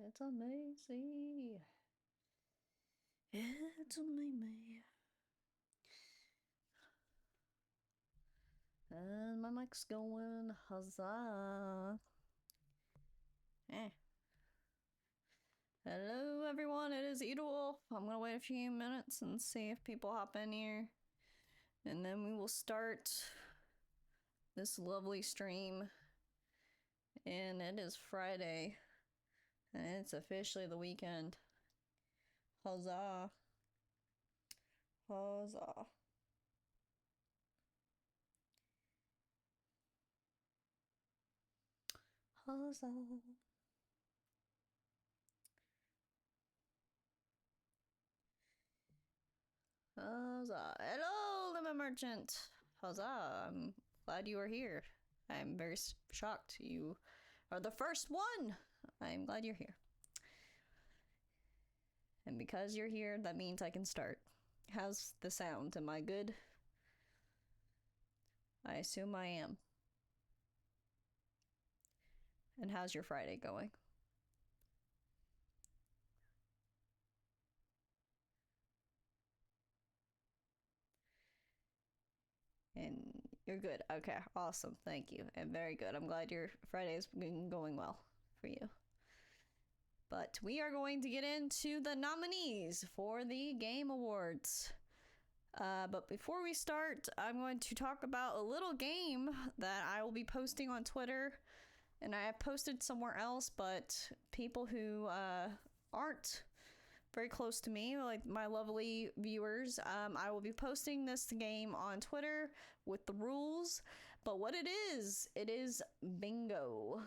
It's amazing. It's amazing. And my mic's going. Huzzah. Eh. Hello, everyone. It is Wolf. I'm gonna wait a few minutes and see if people hop in here. And then we will start this lovely stream. And it is Friday. And it's officially the weekend. Huzzah. Huzzah. Huzzah. Huzzah. Hello, Lemon Merchant. Huzzah. I'm glad you are here. I'm very shocked. You are the first one. I'm glad you're here. And because you're here, that means I can start. How's the sound? Am I good? I assume I am. And how's your Friday going? And you're good. Okay, awesome. Thank you. And very good. I'm glad your Friday's been going well for you. But we are going to get into the nominees for the Game Awards. But before we start, I'm going to talk about a little game that I will be posting on Twitter. And I have posted somewhere else, but people who aren't very close to me, like my lovely viewers, I will be posting this game on Twitter with the rules. But what it is bingo.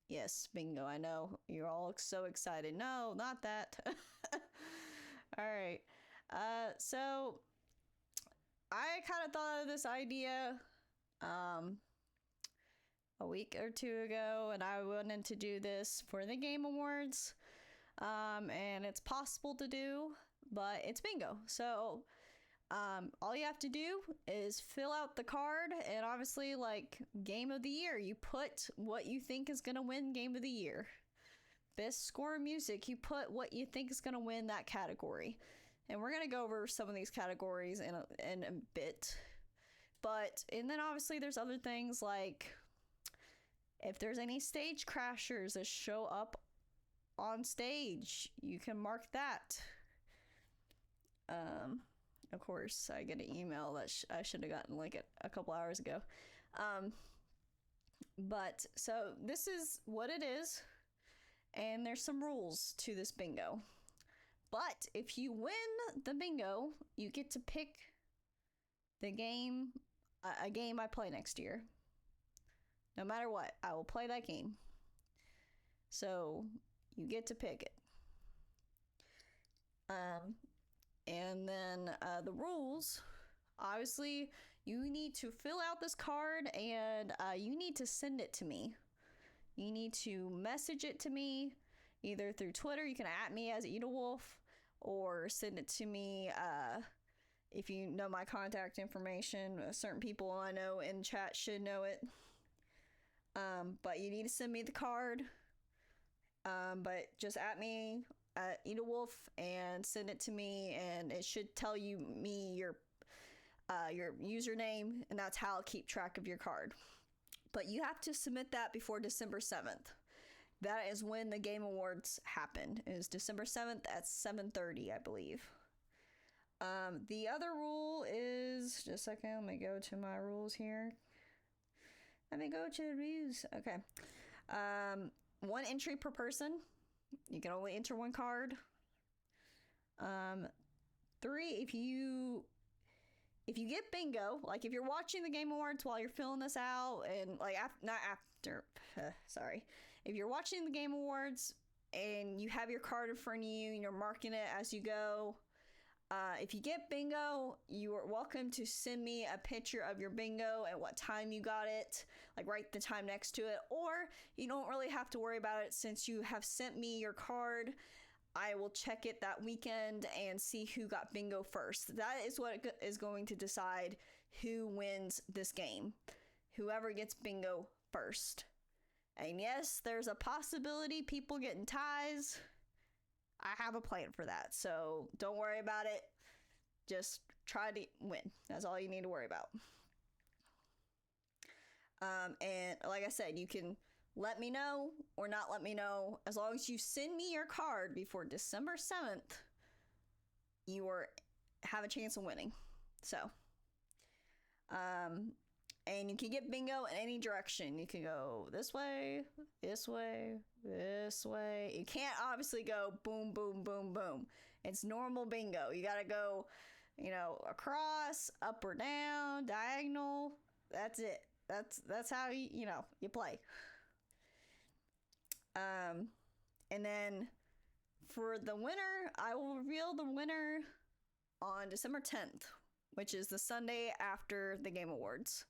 Yes, bingo. I know you're all so excited. No, not that. All right. So I kind of thought of this idea a week or two ago, and I wanted to do this for the Game Awards. And it's possible to do, but it's bingo. So all you have to do is fill out the card, and obviously, like Game of the Year, you put what you think is going to win Game of the Year. Best score music, you put what you think is going to win that category. And we're going to go over some of these categories in a bit. And then obviously there's other things like if there's any stage crashers that show up on stage, you can mark that. Of course, I get an email that I should have gotten like a couple hours ago. But so this is what it is, and there's some rules to this bingo. But if you win the bingo, you get to pick the game, a game I play next year. No matter what, I will play that game. So you get to pick it. And then the rules, obviously, you need to fill out this card, and you need to send it to me. You need to message it to me, either through Twitter. You can @ me as EdaWolf, or send it to me if you know my contact information. Certain people I know in chat should know it. But you need to send me the card. But just @ me at EdaWolf and send it to me, and it should tell me your username, and that's how I'll keep track of your card. But you have to submit that before December 7th. That is when the Game Awards happen. It is December 7th at 7:30, I believe. The other rule is, just a second, let me go to my rules here. Let me go to the rules. Okay. 1 entry per person. You can only enter 1 card. 3, if you get bingo, like if you're watching the Game Awards while you're filling this out, and like if you're watching the Game Awards and you have your card in front of you and you're marking it as you go, if you get bingo, you are welcome to send me a picture of your bingo and what time you got it, like write the time next to it, or you don't really have to worry about it since you have sent me your card. I will check it that weekend and see who got bingo first. That is what is going to decide who wins this game. Whoever gets bingo first. And yes, there's a possibility people getting ties. I have a plan for that, so don't worry about it. Just try to win. That's all you need to worry about. And like I said, you can let me know or not let me know. As long as you send me your card before December 7th, you have a chance of winning. So, and you can get bingo in any direction. You can go this way, this way, this way. You can't obviously go boom, boom, boom, boom. It's normal bingo. You gotta go, across, up or down, diagonal. That's it. That's how you play. And then for the winner, I will reveal the winner on December 10th, which is the Sunday after the Game Awards.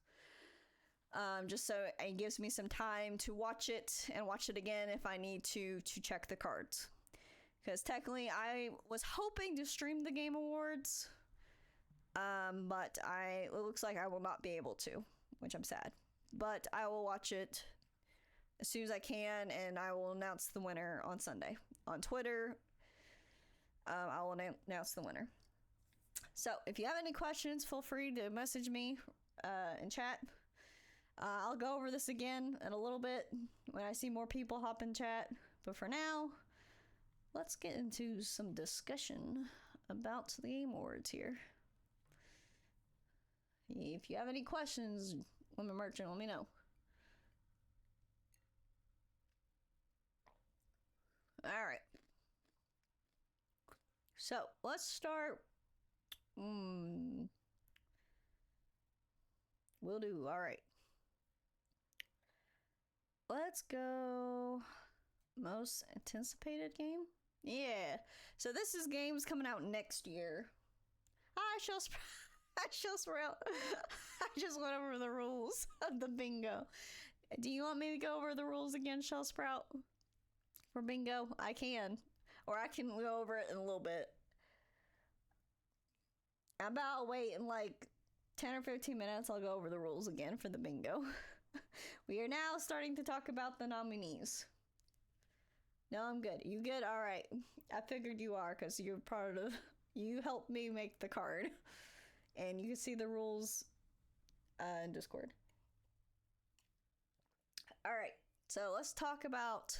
Just so it gives me some time to watch it and watch it again if I need to check the cards. Because technically, I was hoping to stream the Game Awards, but it looks like I will not be able to, which I'm sad. But I will watch it as soon as I can, and I will announce the winner on Sunday. On Twitter, I will announce the winner. So if you have any questions, feel free to message me in chat. I'll go over this again in a little bit when I see more people hop in chat. But for now, let's get into some discussion about the Game Awards here. If you have any questions, Women Merchant, let me know. All right. So let's start. Will do. All right. Let's go. Most anticipated game? Yeah. So this is games coming out next year. I shall sprout. I just went over the rules of the bingo. Do you want me to go over the rules again, Shell Sprout? For bingo? I can. Or I can go over it in a little bit. I'll wait in like 10 or 15 minutes. I'll go over the rules again for the bingo. We are now starting to talk about the nominees. No, I'm good. You good? All right. I figured you are because you're part of. You helped me make the card, and you can see the rules in Discord. All right. So let's talk about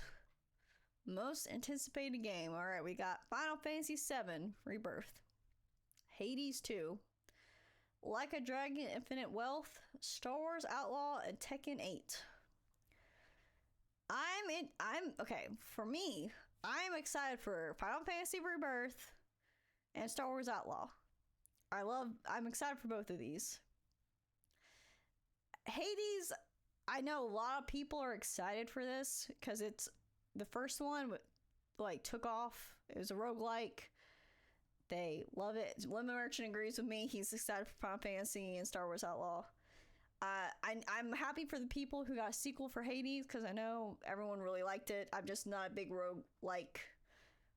most anticipated game. All right, we got Final Fantasy VII Rebirth, Hades 2, Like a Dragon Infinite Wealth, Star Wars Outlaw, and Tekken 8. Okay, for me, I'm excited for Final Fantasy Rebirth and Star Wars Outlaw. I'm excited for both of these. Hades, I know a lot of people are excited for this because it's the first one took off. It was a roguelike. They love it. Lemon Merchant agrees with me. He's excited for Final Fantasy and Star Wars Outlaw. I'm happy for the people who got a sequel for Hades because I know everyone really liked it. I'm just not a big roguelike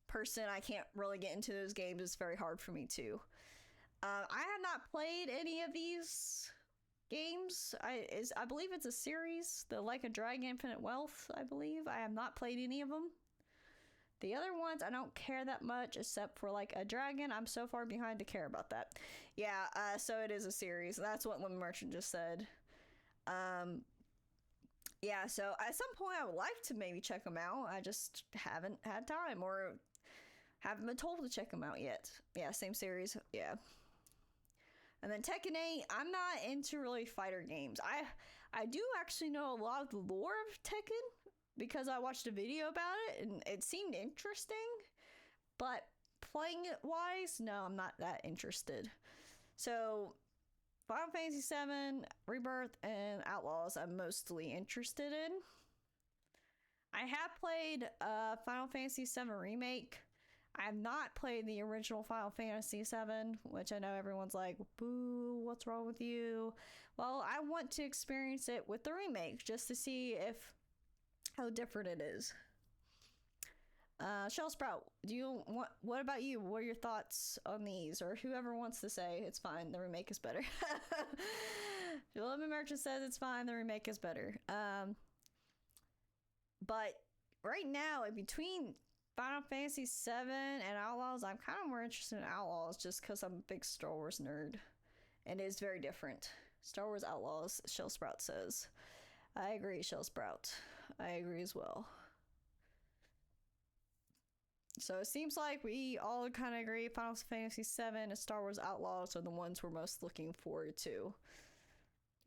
person. I can't really get into those games. It's very hard for me too. I have not played any of these games. I believe it's a series, the Like a Dragon Infinite Wealth, I believe. I have not played any of them. The other ones, I don't care that much, except for Like a Dragon. I'm so far behind to care about that. Yeah, so it is a series. That's what Lemon Merchant just said. Yeah, so at some point I would like to maybe check them out. I just haven't had time or haven't been told to check them out yet. Yeah, same series. Yeah. And then Tekken 8, I'm not into really fighter games. I do actually know a lot of the lore of Tekken because I watched a video about it and it seemed interesting, but playing it wise, no, I'm not that interested. So Final Fantasy VII, Rebirth, and Outlaws I'm mostly interested in. I have played Final Fantasy VII Remake. I have not played the original Final Fantasy VII, which I know everyone's like, boo, what's wrong with you? Well, I want to experience it with the remake just to see how different it is. Shell Sprout, what about you? What are your thoughts on these? Or whoever wants to say, it's fine, the remake is better. Lemon Merchant says it's fine, the remake is better. But right now, between Final Fantasy VII and Outlaws, I'm kind of more interested in Outlaws just because I'm a big Star Wars nerd. And it is very different. Star Wars Outlaws, Shell Sprout says. I agree, Shell Sprout. I agree as well. So it seems like we all kind of agree Final Fantasy VII and Star Wars Outlaws are the ones we're most looking forward to.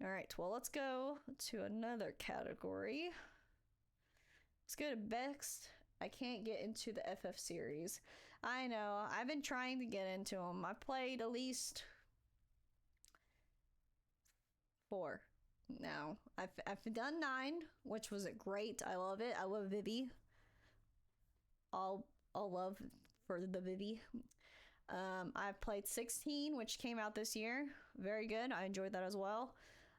All right, well, let's go to another category. Let's go to best. I can't get into the FF series. I know, I've been trying to get into them. I played at least 4 now. I've done 9, which was great. I love it. I love Vivi. All love for the Vivi. I've played 16, which came out this year. Very good. I enjoyed that as well.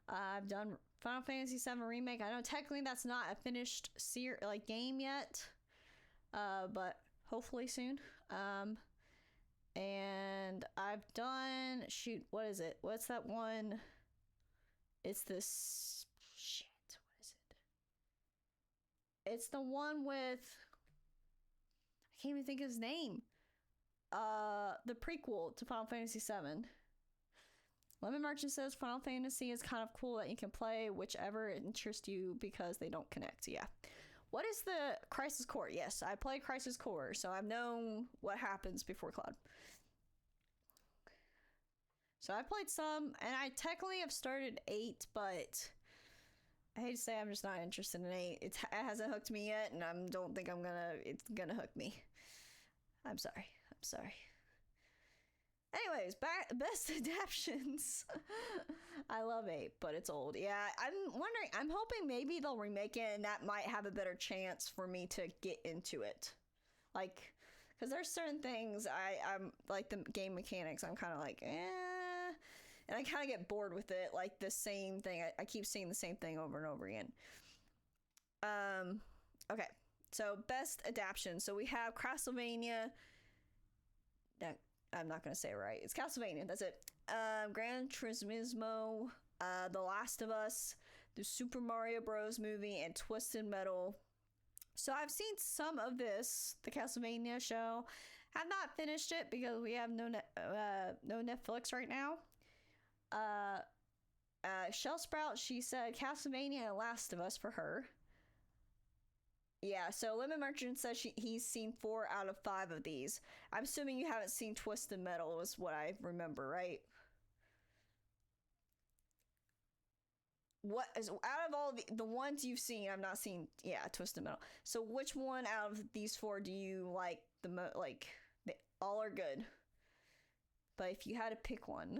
I've done Final Fantasy VII Remake. I know technically that's not a finished game yet, but hopefully soon. And I've done what is it? What's that one? It's this shit. What is it? It's the one with I can't even think of his name. The prequel to Final Fantasy VII. Lemon Merchant says Final Fantasy is kind of cool that you can play whichever interests you because they don't connect. Yeah. What is the Crisis Core? Yes, I play Crisis Core, so I've known what happens before Cloud. So I played some, and I technically have started 8, but I hate to say I'm just not interested in 8. It hasn't hooked me yet, and I don't think it's gonna hook me. I'm sorry. Anyways, best adaptions. I love 8, but it's old. Yeah, I'm hoping maybe they'll remake it and that might have a better chance for me to get into it. Like, because there's certain things I'm like the game mechanics, I'm kind of like, and I kind of get bored with it. Like the same thing, I keep seeing the same thing over and over again. Okay, so best adaptation. So we have Castlevania. I'm not gonna say it right. It's Castlevania. That's it. Gran Turismo, The Last of Us, the Super Mario Bros. Movie, and Twisted Metal. So I've seen some of this, the Castlevania show. Have not finished it because we have no Netflix right now. Shell Sprout, she said Castlevania and Last of Us for her. Yeah, so Lemon Merchant says he's seen 4 out of 5 of these. I'm assuming you haven't seen Twisted Metal, was what I remember, right? What is out of all the ones you've seen? I've not seen. Yeah, Twisted Metal. So which one out of these 4 do you like the most? Like, they all are good. But if you had to pick one,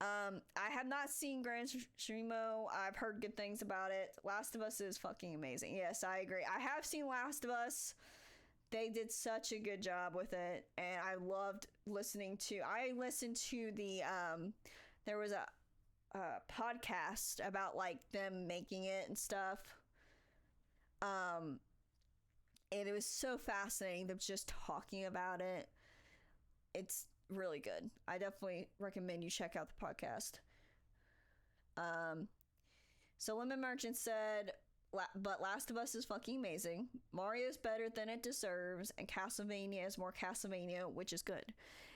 I have not seen Gran Turismo. I've heard good things about it. Last of Us is fucking amazing. Yes, I agree. I have seen Last of Us. They did such a good job with it, and I loved listening to. I listened to the. There was a podcast about like them making it and stuff. And it was so fascinating. Them just talking about it. It's really good. I definitely recommend you check out the podcast. So Lemon Merchant said, but Last of Us is fucking amazing. Mario's better than it deserves, and Castlevania is more Castlevania, which is good.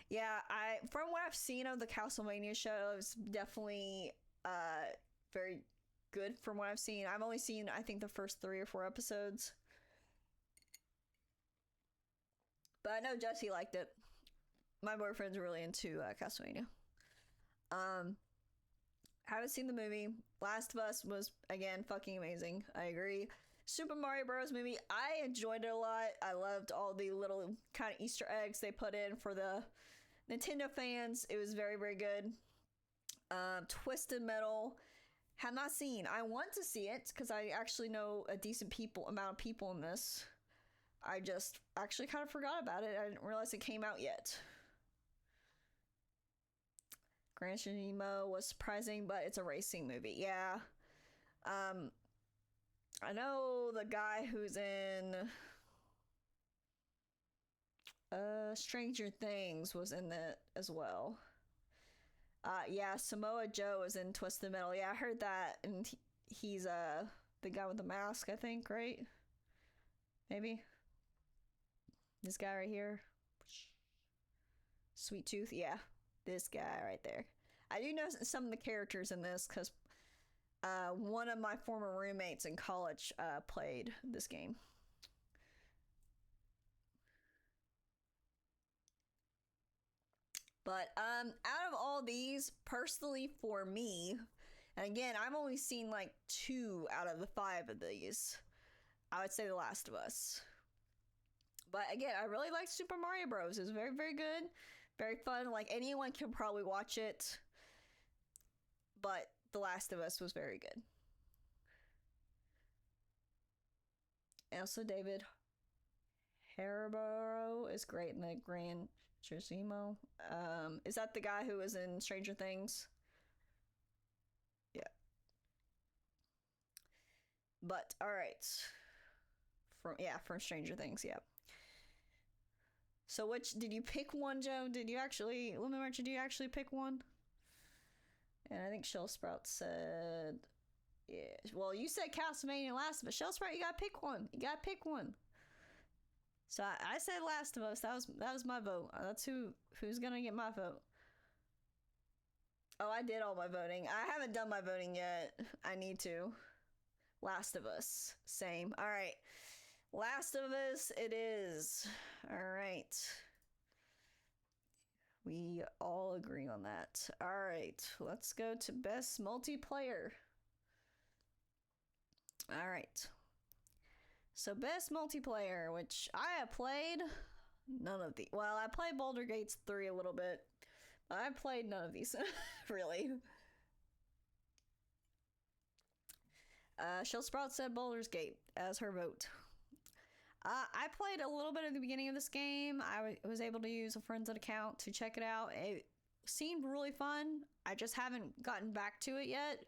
Yeah, from what I've seen of the Castlevania show, it's definitely very good from what I've seen. I've only seen, I think, the first 3 or 4 episodes. But I know Jesse liked it. My boyfriend's really into Castlevania. Haven't seen the movie. Last of Us was, again, fucking amazing. I agree. Super Mario Bros. Movie, I enjoyed it a lot. I loved all the little kind of Easter eggs they put in for the Nintendo fans. It was very, very good. Twisted Metal, have not seen. I want to see it because I actually know a decent amount of people in this. I just actually kind of forgot about it. I didn't realize it came out yet. Gran Turismo was surprising, but it's a racing movie. Yeah. I know the guy who's in Stranger Things was in it as well. Yeah, Samoa Joe was in Twisted Metal. Yeah, I heard that, and he's the guy with the mask, I think, right? Maybe this guy right here, Sweet Tooth. Yeah, this guy right there. I do know some of the characters in this because one of my former roommates in college played this game. But out of all these, personally for me, and again, I've only seen like 2 out of the 5 of these, I would say The Last of Us. But again, I really like Super Mario Bros. It's very, very good, very fun. Like anyone can probably watch it. But The Last of Us was very good. And also, David Harborough is great in the Gran Turismo. Is that the guy who was in Stranger Things? Yeah. But all right, from Stranger Things. Yeah. So which did you pick one, Joe? Did you actually, let me mention, did you actually pick one? And I think Shell Sprout said, yeah. Well, you said Castlevania Last of Us. Shell Sprout, you gotta pick one. You gotta pick one. So I said Last of Us. That was my vote. That's who's gonna get my vote. Oh, I did all my voting. I haven't done my voting yet. I need to. Last of Us. Same. All right. Last of Us it is. All right. We all agree on that. All right. Let's go to best multiplayer. All right. So best multiplayer, which I have played none of the. Well, I played Baldur's Gate 3 a little bit. But I played none of these, really. Shell Sprout said Baldur's Gate as her vote. I played a little bit at the beginning of this game. I was able to use a friend's account to check it out. It seemed really fun. I just haven't gotten back to it yet.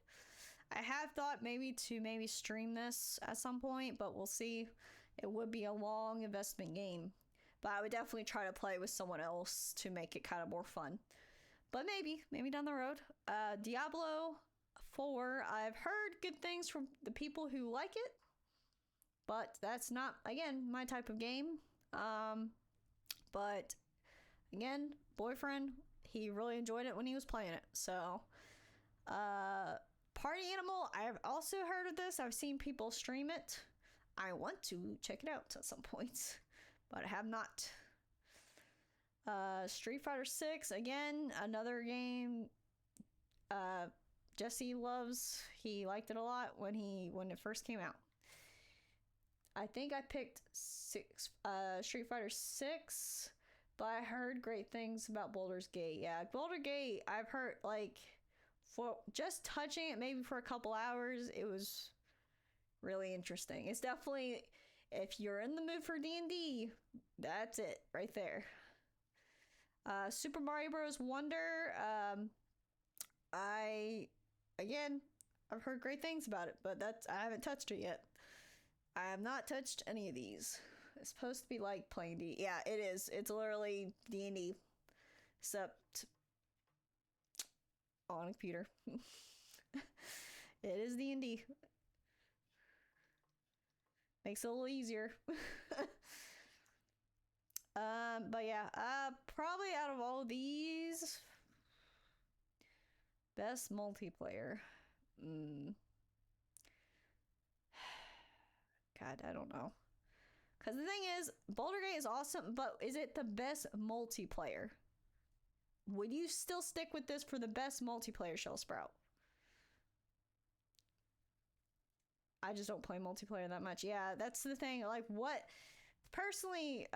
I have thought maybe stream this at some point, but we'll see. It would be a long investment game. But I would definitely try to play with someone else to make it kind of more fun. But maybe down the road. Diablo 4, I've heard good things from the people who like it. But that's not, again, my type of game. But again, boyfriend, he really enjoyed it when he was playing it. So, Party Animal, I've also heard of this. I've seen people stream it. I want to check it out at some point, but I have not. Street Fighter 6, again, another game Jesse loves. He liked it a lot when it first came out. I think I picked Street Fighter 6, but I heard great things about Baldur's Gate. Yeah, Baldur's Gate, I've heard, like, for just touching it maybe for a couple hours, it was really interesting. It's definitely, if you're in the mood for D&D, that's it right there. Super Mario Bros. Wonder, I've heard great things about it, but I haven't touched it yet. I have not touched any of these. It's supposed to be like playing D. Yeah, it is. It's literally D&D, except on a computer. It is D&D. Makes it a little easier. But yeah, probably out of all of these, best multiplayer. God, I don't know. Because the thing is, Baldur's Gate is awesome, but is it the best multiplayer? Would you still stick with this for the best multiplayer, Shell Sprout? I just don't play multiplayer that much. Yeah, that's the thing. Like, what? Personally,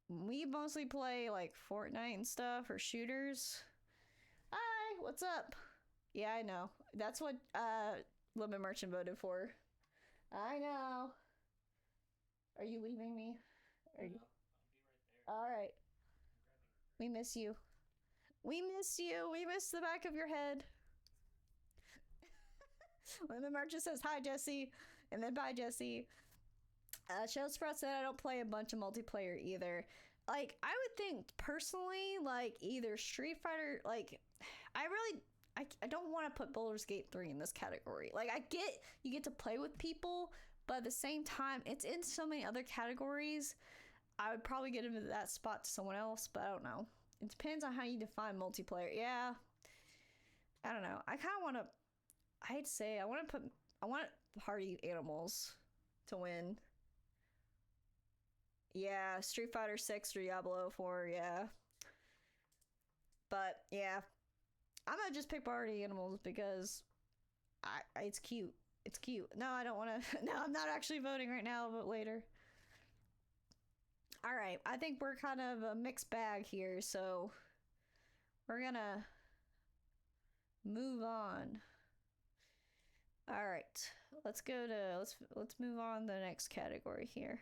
we mostly play, like, Fortnite and stuff, or shooters. Hi, what's up? Yeah, I know. That's what, Lemon Merchant voted for. I know. Are you leaving me? Are you? All right. We miss you. We miss you. We miss the back of your head. Lemon Merchant says hi, Jesse, and then bye, Jesse. Shell Sprout said I don't play a bunch of multiplayer either. Like, I would think personally, like, either Street Fighter, like, I I don't want to put Baldur's Gate 3 in this category. Like, I get you get to play with people, but at the same time, it's in so many other categories. I would probably get into that spot to someone else, but I don't know. It depends on how you define multiplayer. Yeah, I don't know. I kind of want to. I'd say I want party animals to win. Yeah, Street Fighter 6 or Diablo 4. Yeah, but yeah, I'm gonna just pick party animals because it's cute. It's cute. No, I don't want to. No, I'm not actually voting right now, but later. All right, I think we're kind of a mixed bag here, so we're gonna move on. All right, let's go to let's move on to the next category here.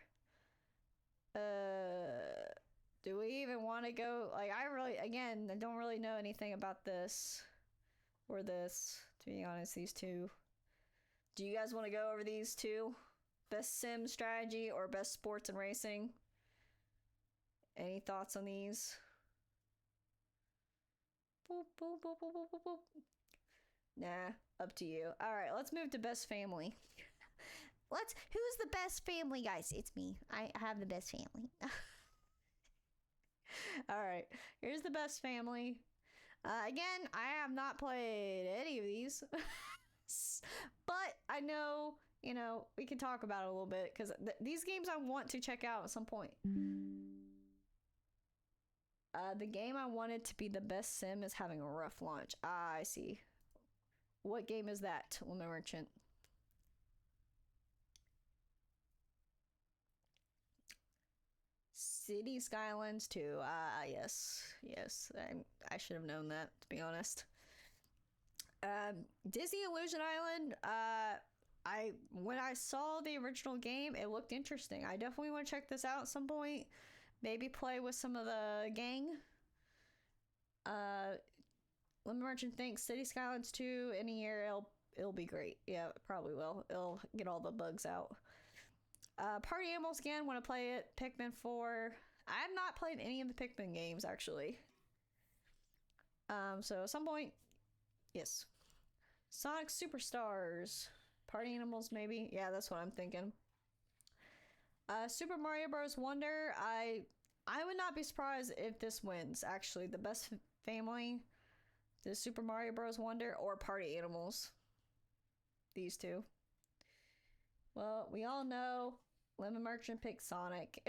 Do we even want to go? Like, I don't really know anything about this or this. To be honest, these two. Do you guys want to go over these two? Best sim strategy or best sports and racing? Any thoughts on these? Boop, boop, boop, boop, boop, boop. Nah, up to you. All right, let's move to best family. Who's the best family, guys? It's me. I have the best family. All right, here's the best family. Again, I have not played any of these, but I know, we can talk about it a little bit because these games I want to check out at some point. The game I wanted to be the best sim is having a rough launch. I see. What game is that, Lemon Merchant? City Skylines 2. Yes. Yes. I should have known that, to be honest. Disney Illusion Island. When I saw the original game, it looked interesting. I definitely want to check this out at some point. Maybe play with some of the gang. Lemon Merchant thinks City Skylines 2 in a year it'll be great. Yeah, it probably will. It'll get all the bugs out. Party Animals again, want to play it. Pikmin 4. I have not played any of the Pikmin games actually. So at some point, yes. Sonic Superstars. Party Animals maybe. Yeah, that's what I'm thinking. Super Mario Bros. Wonder. I would not be surprised if this wins. Actually, the best family, the Super Mario Bros. Wonder or Party Animals. These two. Well, we all know Lemon Merchant picked Sonic.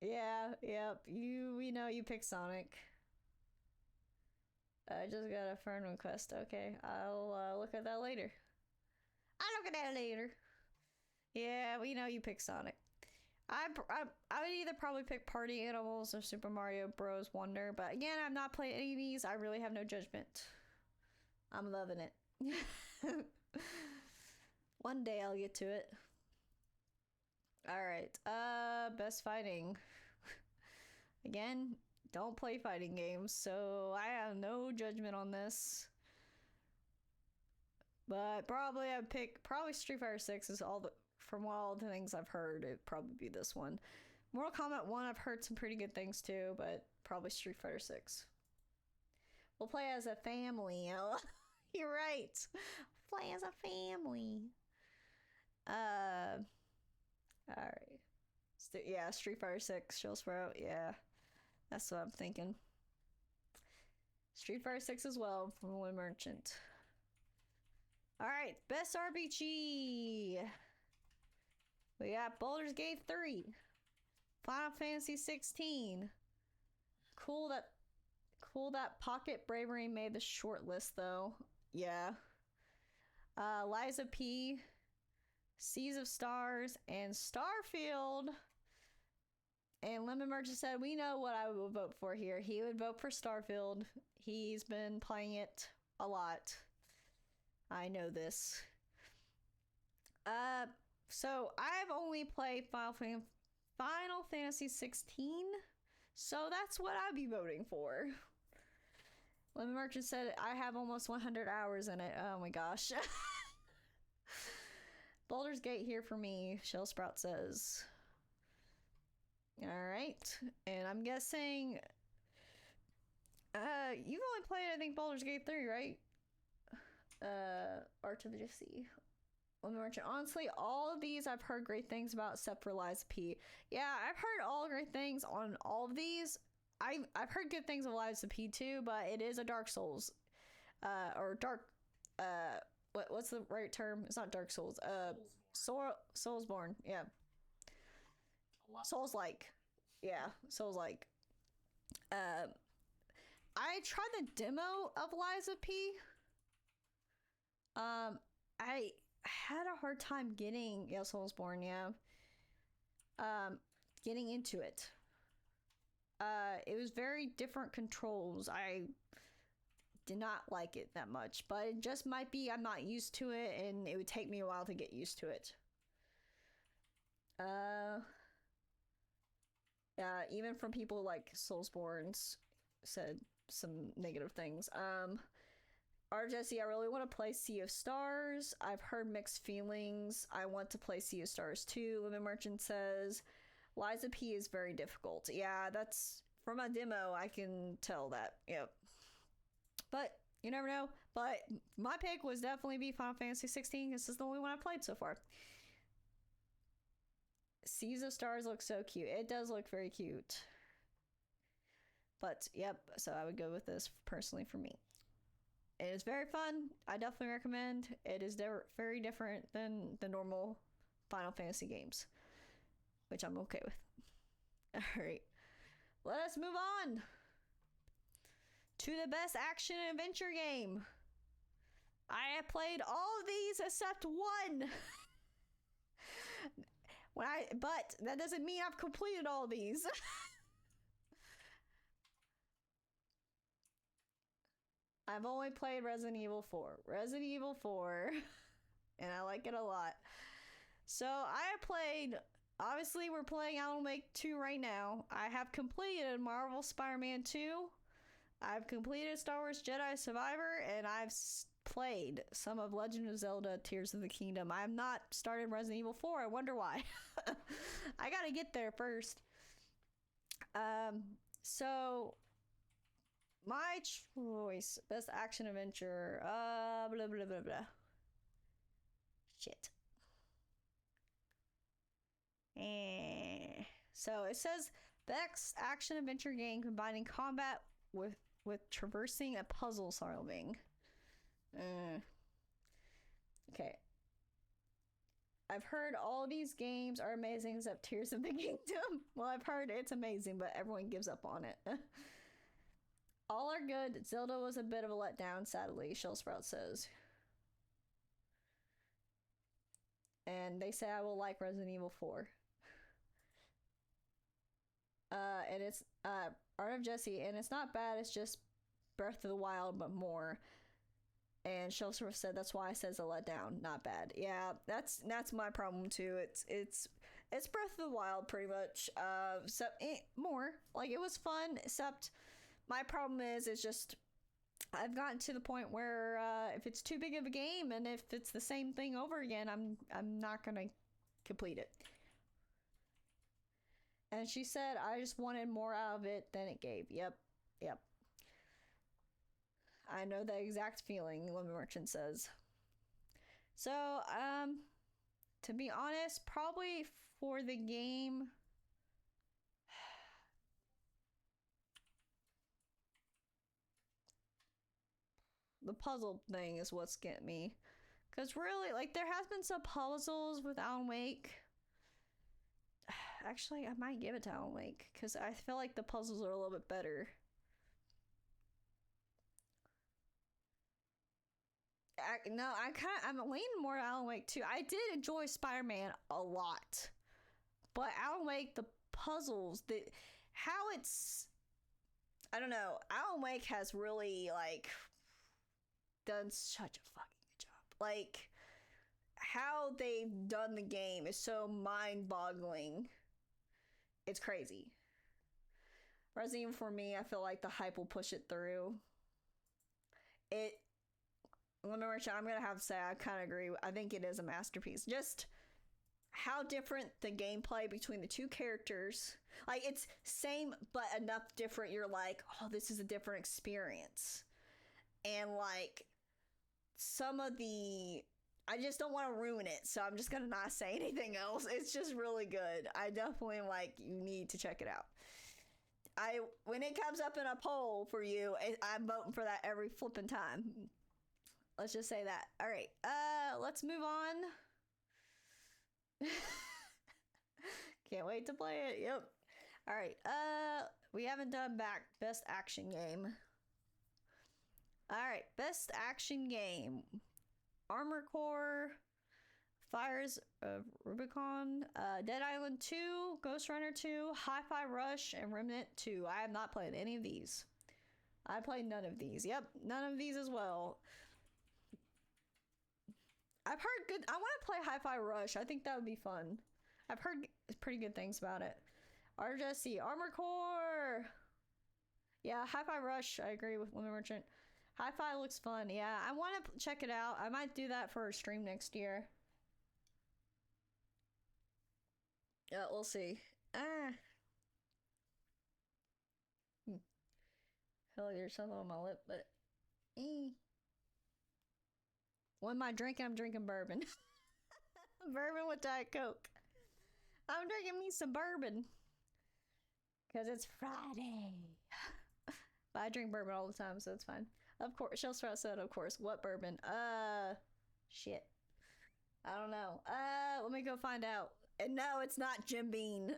Yeah, yep. We know you picked Sonic. I just got a friend request. Okay, I'll look at that later. I'll look at that later. Yeah, we know you picked Sonic. I would either probably pick Party Animals or Super Mario Bros. Wonder, but again, I've not played any of these. I really have no judgment. I'm loving it. One day I'll get to it. All right. Best fighting. Again, don't play fighting games, so I have no judgment on this. But probably I'd pick Street Fighter 6 is from all the things I've heard, it'd probably be this one. Mortal Kombat 1, I've heard some pretty good things too, but probably Street Fighter 6. We'll play as a family. You're right. Play as a family. All right. Yeah, Street Fighter 6, Shell Sprout. Yeah, that's what I'm thinking. Street Fighter 6 as well from One Merchant. All right, best RPG. We got Baldur's Gate 3, Final Fantasy 16. Cool that Pocket Bravery made the short list though. Yeah. Liza P, Seas of Stars, and Starfield. And Lemon Merchant said, we know what I would vote for here. He would vote for Starfield. He's been playing it a lot. I know this. So I've only played Final Fantasy 16, so that's what I'd be voting for. Lemon Merchant said I have almost 100 hours in it. Oh my gosh. Baldur's Gate here for me, Shell Sprout says. Alright. And I'm guessing You've only played, I think, Baldur's Gate 3, right? Arch of the Sea. Merchant. Honestly, all of these I've heard great things about, except for Liza P. Yeah, I've heard all great things on all of these. I've heard good things of Liza P too, but it is a Dark Souls, or Dark, what's the right term? It's not Dark Souls. Soulsborne. Yeah, Souls like. Yeah, Souls like. Uh, I tried the demo of Liza P. I had a hard time getting Soulsborne, yeah. Getting into it. It was very different controls. I did not like it that much, but it just might be I'm not used to it, and it would take me a while to get used to it. Even from people like Soulsborne's said some negative things. Jesse, I really want to play Sea of Stars. I've heard mixed feelings. I want to play Sea of Stars too. Lemon Merchant says Liza P is very difficult. Yeah, that's from a demo. I can tell that. Yep. But you never know. But my pick was definitely be Final Fantasy 16. This is the only one I've played so far. Seas of Stars looks so cute. It does look very cute. But yep, so I would go with this personally for me. It is very fun. I definitely recommend. It is very different than the normal Final Fantasy games, which I'm okay with. All right, let us move on to the best action adventure game. I have played all of these except one. But that doesn't mean I've completed all these. I've only played Resident Evil 4. Resident Evil 4. And I like it a lot. So I have played. Obviously, we're playing Alan Wake 2 right now. I have completed Marvel Spider-Man 2. I've completed Star Wars Jedi Survivor. And I've played some of Legend of Zelda Tears of the Kingdom. I have not started Resident Evil 4. I wonder why. I gotta get there first. So my choice, best action adventure, blah blah blah blah. Shit. So it says best action adventure game combining combat with traversing and puzzle solving. Okay. I've heard all these games are amazing except Tears of the Kingdom. Well, I've heard it's amazing, but everyone gives up on it. All are good. Zelda was a bit of a letdown, sadly, Shellsprout says. And they say I will like Resident Evil 4. And it's Art of Jesse, and it's not bad, it's just Breath of the Wild, but more. And Shellsprout said that's why I says a letdown, not bad. Yeah, that's my problem too. It's Breath of the Wild pretty much. So more like it was fun, except my problem is it's just I've gotten to the point where if it's too big of a game and if it's the same thing over again, I'm not gonna complete it. And she said I just wanted more out of it than it gave. Yep. I know the exact feeling, Lemon Merchant says. So, to be honest, probably for the game, the puzzle thing is what's getting me. Because really, like, there has been some puzzles with Alan Wake. Actually, I might give it to Alan Wake, because I feel like the puzzles are a little bit better. I'm leaning more Alan Wake too. I did enjoy Spider-Man a lot, but Alan Wake, the puzzles, I don't know. Alan Wake has really like done such a fucking good job. Like how they've done the game is so mind-boggling. It's crazy. Resident Evil for me, I feel like the hype will push it through. I'm gonna have to say I kind of agree. I think it is a masterpiece. Just how different the gameplay between the two characters. Like, it's same but enough different. You're like, oh, this is a different experience. And like some of the, I just don't want to ruin it, so I'm just gonna not say anything else. It's just really good. I definitely like, you need to check it out. When it comes up in a poll for you, I'm voting for that every flipping time. Let's just say that. All right, let's move on. Can't wait to play it. Yep. All right, we haven't done best action game. All right, best action game. Armor Core, Fires of Rubicon, Dead Island 2, Ghost Runner 2, Hi-Fi Rush, and Remnant 2. I have not played any of these. I played none of these. Yep, none of these as well. I've heard good. I want to play Hi-Fi Rush. I think that would be fun. I've heard pretty good things about it. RJC, Armor Core. Yeah, Hi-Fi Rush. I agree with Lemon Merchant. Hi-Fi looks fun. Yeah, I want to check it out. I might do that for a stream next year. We'll see. Hell, there's something on my lip, but what am I drinking? I'm drinking bourbon. Bourbon with Diet Coke. I'm drinking me some bourbon because it's Friday. But I drink bourbon all the time, so it's fine. Of course, Shell Sprout said, of course. What bourbon? Shit. I don't know. Let me go find out. And no, it's not Jim Beam.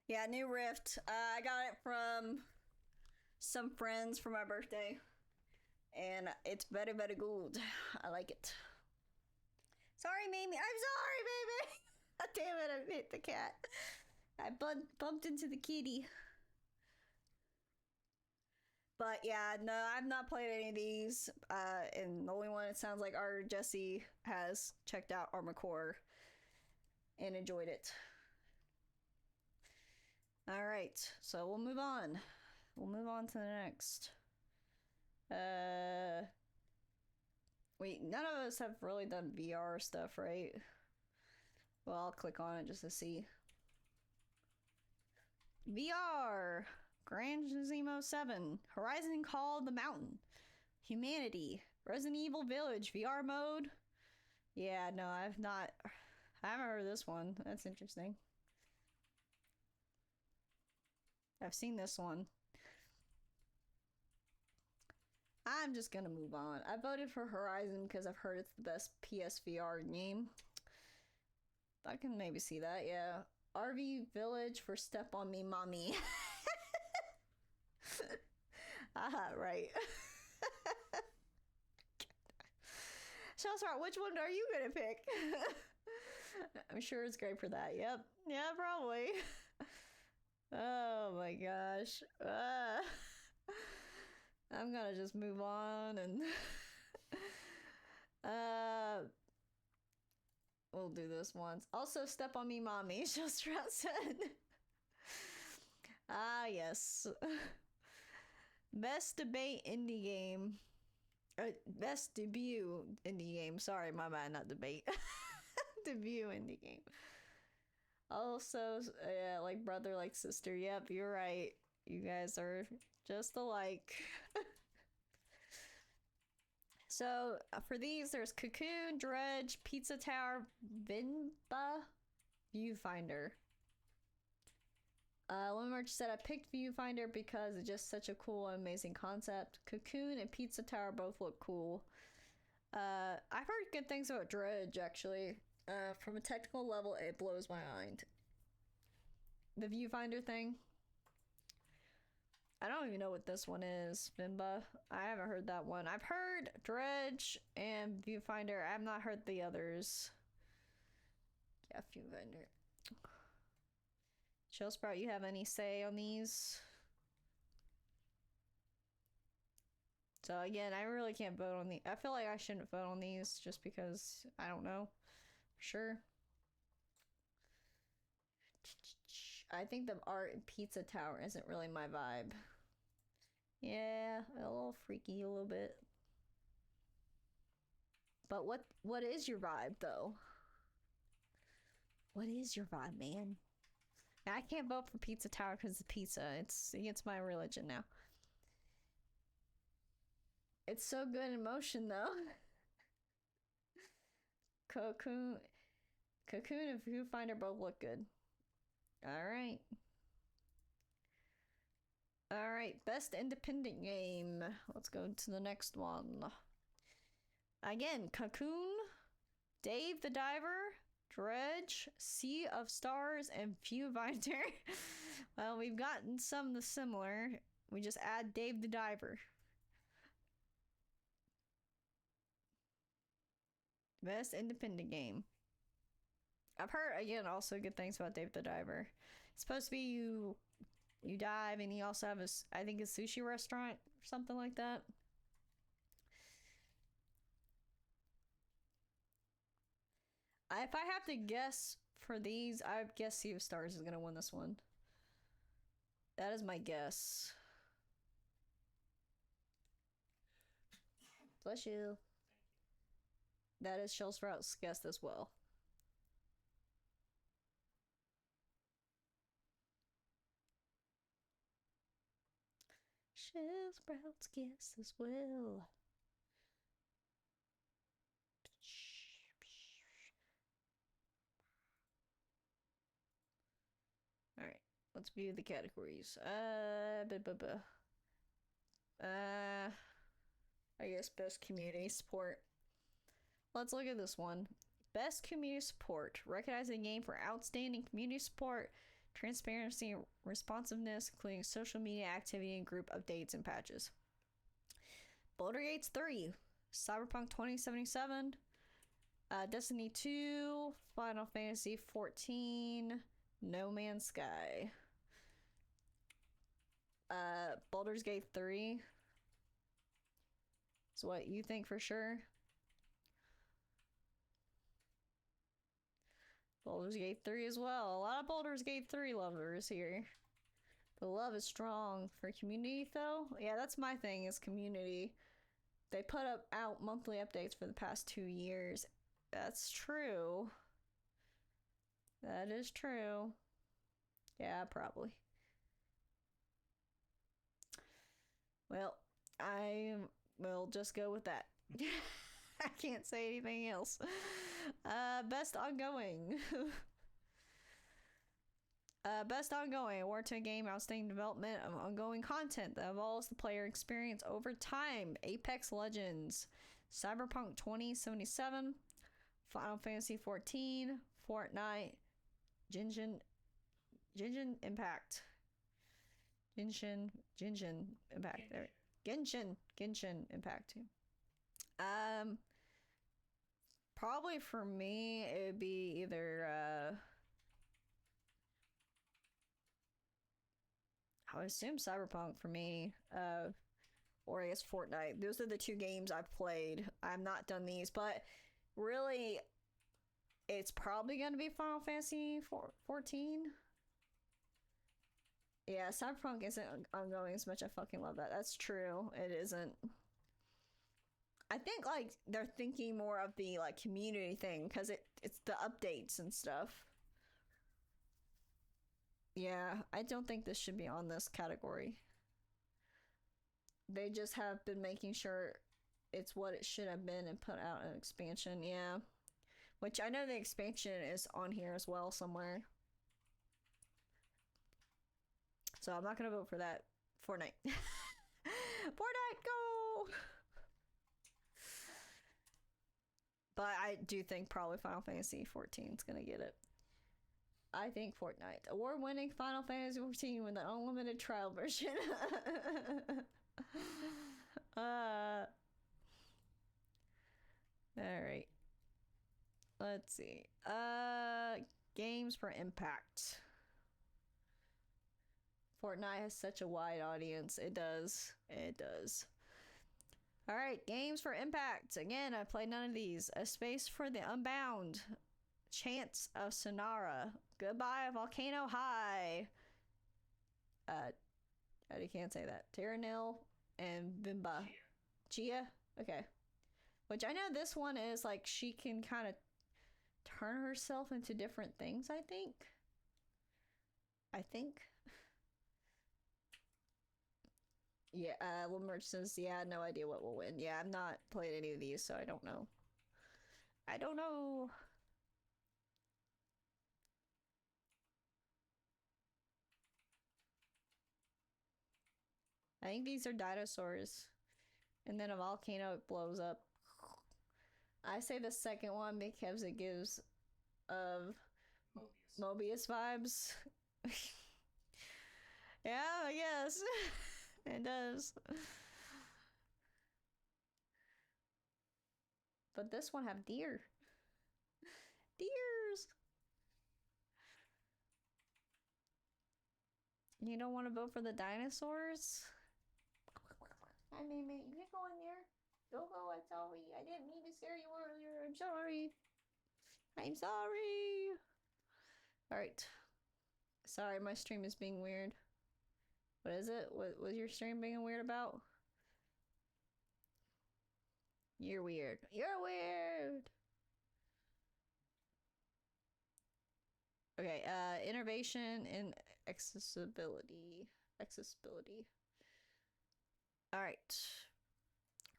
Yeah, new Rift. I got it from some friends for my birthday. And it's very, very good. I like it. Sorry, Mimi. I'm sorry, baby. Damn it, I hit the cat. I bumped into the kitty. But yeah, no, I've not played any of these. And the only one it sounds like our Jesse has checked out Armor Core and enjoyed it. All right, so we'll move on. We'll move on to the next. Wait, none of us have really done VR stuff, right? Well, I'll click on it just to see. VR, Gran Turismo 7, Horizon Call of the Mountain, Humanity, Resident Evil Village, VR mode. Yeah, no, I haven't heard of this one. That's interesting. I've seen this one. I'm just gonna move on. I voted for Horizon because I've heard it's the best PSVR game. I can maybe see that, yeah. RV Village for Step on Me Mommy. Aha, right. Shellstar, which one are you gonna pick? I'm sure it's great for that. Yep. Yeah, probably. Oh my gosh. I'm gonna just move on and we'll do this once. Also, Step on Me Mommy, Shellstar said. Ah, yes. Best debate indie game. Best debut indie game. Sorry, my bad, not debate. Debut indie game. Also, yeah, like brother, like sister. Yep, you're right. You guys are just alike. So, for these, there's Cocoon, Dredge, Pizza Tower, Vinba, Viewfinder. Lemon March said, I picked Viewfinder because it's just such a cool and amazing concept. Cocoon and Pizza Tower both look cool. I've heard good things about Dredge, actually. From a technical level, it blows my mind. The Viewfinder thing. I don't even know what this one is, Bimba. I haven't heard that one. I've heard Dredge and Viewfinder. I have not heard the others. Yeah, Viewfinder. Chill Sprout, you have any say on these? So again, I really can't vote on the. I feel like I shouldn't vote on these just because I don't know. Sure. I think the art in Pizza Tower isn't really my vibe. Yeah, a little freaky, a little bit. But what is your vibe though? What is your vibe, man? I can't vote for Pizza Tower because it's pizza. It's my religion now. It's so good in motion though. Cocoon and Viewfinder both look good. Alright. Alright, best independent game. Let's go to the next one. Again, Cocoon, Dave the Diver, Dredge, Sea of Stars, and Viewfinder. Well, we've gotten some the similar. We just add Dave the Diver. Best independent game. I've heard, again, also good things about Dave the Diver. It's supposed to be you dive, and you also have I think a sushi restaurant or something like that. If I have to guess for these, I guess Sea of Stars is gonna win this one. That is my guess. Bless you. That is Shell Sprout's guess as well. Shell Sprout's guess as well. Alright, let's view the categories. I guess best community support. Let's look at this one. Best community support. Recognizing a game for outstanding community support, transparency, responsiveness, including social media activity and group updates and patches. Boulder Gates 3, Cyberpunk 2077, Destiny 2, Final Fantasy 14, No Man's Sky. Baldur's Gate 3 is what you think for sure. Baldur's Gate 3 as well. A lot of Baldur's Gate 3 lovers here. The love is strong. For community though, yeah, that's my thing, is community. They put out monthly updates for the past 2 years. That's true. That is true. Yeah, probably. Well, I will just go with that. I can't say anything else. Best ongoing. Best ongoing. Award to a game, outstanding development of ongoing content that evolves the player experience over time. Apex Legends, Cyberpunk 2077, Final Fantasy 14, Fortnite, Genshin Impact. Genshin Impact. There. Genshin Impact. Probably for me, it would be either I would assume Cyberpunk for me, or I guess Fortnite. Those are the two games I've played. I've not done these, but really, it's probably going to be Final Fantasy 14. Yeah, Cyberpunk isn't ongoing as much. I fucking love that. That's true. It isn't. I think like they're thinking more of the like community thing because it's the updates and stuff. Yeah, I don't think this should be on this category. They just have been making sure it's what it should have been and put out an expansion. Yeah, which I know the expansion is on here as well somewhere. So I'm not gonna vote for that. Fortnite. Fortnite, go! But I do think probably Final Fantasy 14 is gonna get it. I think Fortnite. Award-winning Final Fantasy 14 with an unlimited trial version. Alright. Let's see. Games for impact. Fortnite has such a wide audience. It does. It does. Alright, games for impact. Again, I played none of these. A Space for the Unbound. Chants of Sonara. Goodbye, Volcano High. You can't say that. Terranil and Bimba. Gia? Okay. Which I know this one is like she can kind of turn herself into different things, I think. Yeah, Lamert says, yeah, no idea what will win. Yeah, I've not played any of these, so I don't know. I don't know. I think these are dinosaurs. And then a volcano blows up. I say the second one because it gives of Mobius vibes. Yeah, I guess. It does. But this one have deer. Deers. You don't want to vote for the dinosaurs? I mean, you can go in there. Go, I'm sorry. I didn't mean to scare you earlier. I'm sorry. I'm sorry. Alright. Sorry, my stream is being weird. What is it? What was your stream being weird about? You're weird. You're weird. Okay, innovation and accessibility. Alright.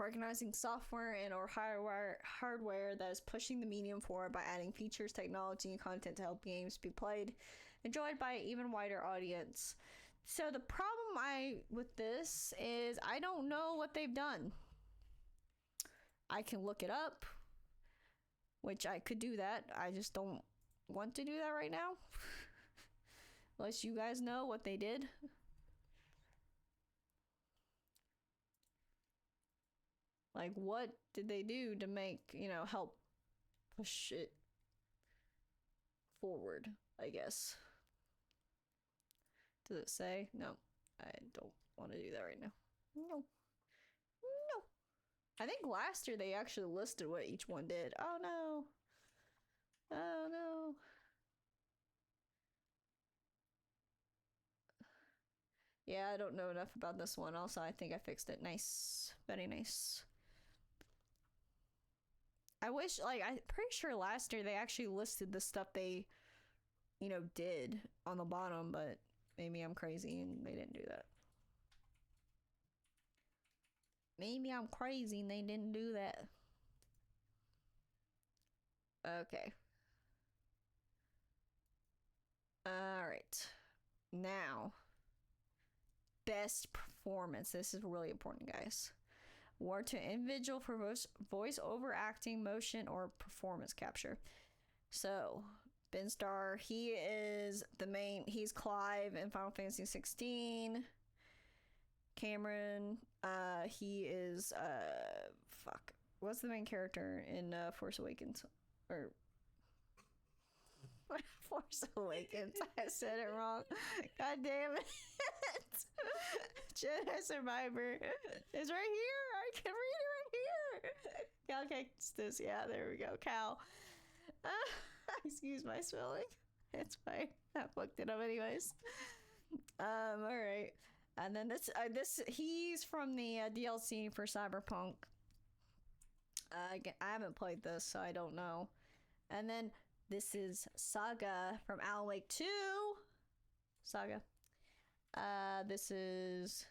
Organizing software and or hardware that is pushing the medium forward by adding features, technology, and content to help games be played, enjoyed by an even wider audience. So the problem with this is I don't know what they've done. I can look it up, which I could do that. I just don't want to do that right now. Unless you guys know what they did. Like, what did they do to make, help push it forward, I guess. Does it say? No, I don't want to do that right now. No. I think last year they actually listed what each one did. Oh no. Oh no. Yeah, I don't know enough about this one. Also, I think I fixed it. Nice. Very nice. I wish, I'm pretty sure last year they actually listed the stuff they, did on the bottom, but maybe I'm crazy and they didn't do that. Maybe I'm crazy and they didn't do that. Okay. Alright. Now, best performance. This is really important, guys. Award to individual for voice over acting, motion, or performance capture. So, Ben Starr, he is the main. He's Clive in Final Fantasy 16. Cameron, he is what's the main character in Force Awakens? Or Force Awakens. I said it wrong. God damn it. Jedi Survivor is right here. I can read it right here. Cal Cactus. Yeah, there we go. Cal. Excuse my spelling. It's fine. I fucked it up anyways. All right. And then this he's from the DLC for Cyberpunk. I haven't played this, so I don't know. And then this is Saga from Alan Wake 2. Saga. This is...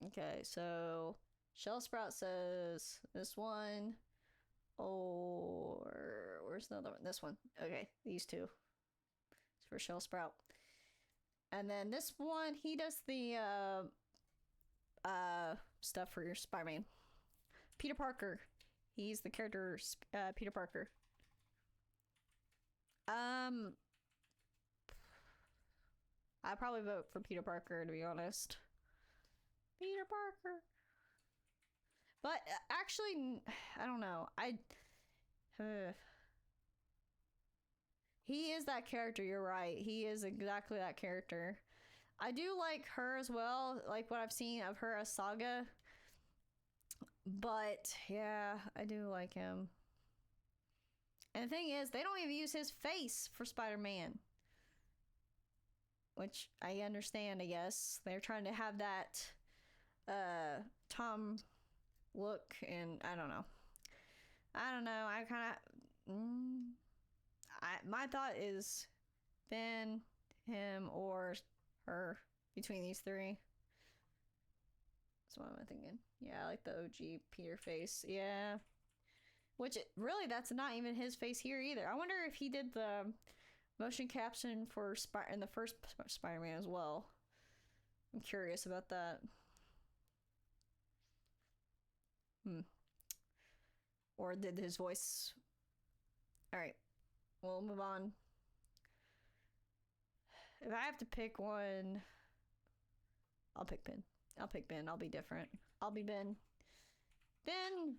Okay, so Shell Sprout says this one. Or where's the other one? This one. Okay, these two. for Shell Sprout. And then this one, he does the stuff for your Spider-Man. Peter Parker. He's the character Peter Parker. I'd probably vote for Peter Parker, to be honest. Peter Parker. But actually, I don't know. He is that character, you're right. He is exactly that character. I do like her as well, like what I've seen of her as Saga. But, yeah, I do like him. And the thing is, they don't even use his face for Spider-Man. Which I understand, I guess. They're trying to have that Tom look, and I don't know. I kind of... my thought is Ben, him, or her between these three. So what am I thinking? Yeah, I like the OG Peter face. Yeah. Which, really, that's not even his face here either. I wonder if he did the motion caption for in the first Spider-Man as well. I'm curious about that. Or did his voice... Alright. We'll move on. If I have to pick one... I'll pick Ben. I'll be different. I'll be Ben. Ben!